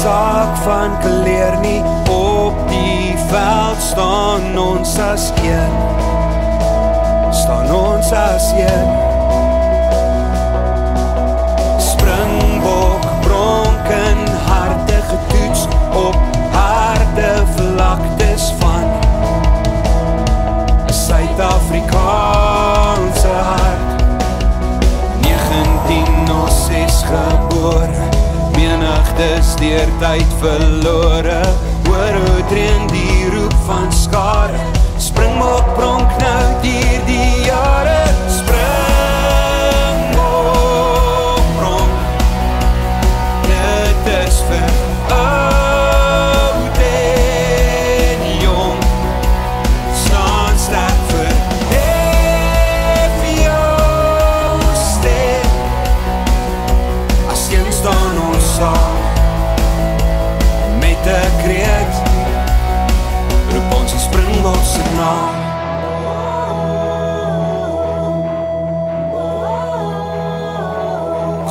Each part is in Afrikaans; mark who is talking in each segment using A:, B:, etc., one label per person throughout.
A: saak van kleur nie, op die veld staan ons as een. Staan ons as een. Springbok, bronken, harte getoets op harde vlaktes van Suid-Afrikaanse hart. 1906 gebore, menigtes deur tyd verlore, hoor hoe dreun die roep van skare, Springbok pronk nou deur die jare, Springbok pronk, dit is vir oud en jong, staan sterk vir hef jou stem, as een staan ons saam, met 'n kreet, roep ons die Springbok se naam.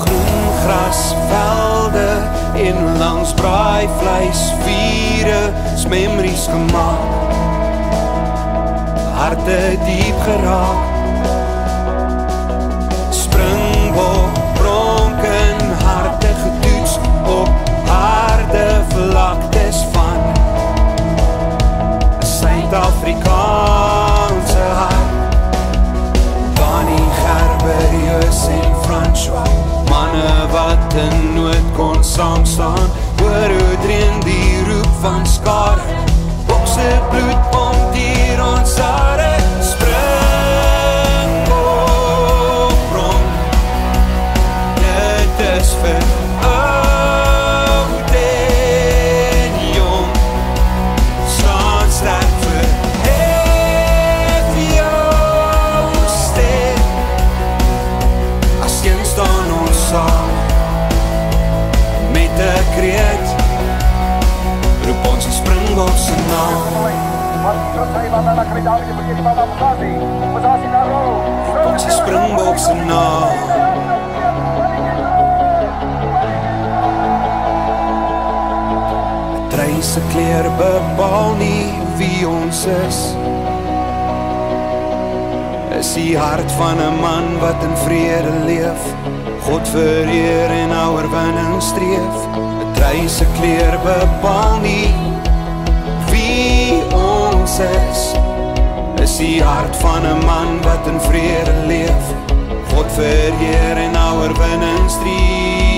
A: Groen grasvelde en langs braaivleisvure, memories gemaak, harte diep geraak. Springbok bronken, harte getoets op harde vlaktes van Suid-Afrikaanse hart. Danny, Gerberius en François, manne wat in nood kon saam staan, hoor hoe dreun die roep van skare, bokse bloed pomp deur ons hare, Springbok pronk, dit is vir oud en jong, staan sterk vir hef jou stem, as een staan ons saam, met 'n kreet, roep ons die Springbok se naam. Ons die Springbok se naam. Trui se kleur bepaal nie wie ons is. Is die hart van 'n man wat in vrede leef, God vereer en na oorwinning streef. 'n Trui se kleur bepaal nie wie ons is die hart van 'n man wat in vrede leef, God vereer en na oorwinning streef.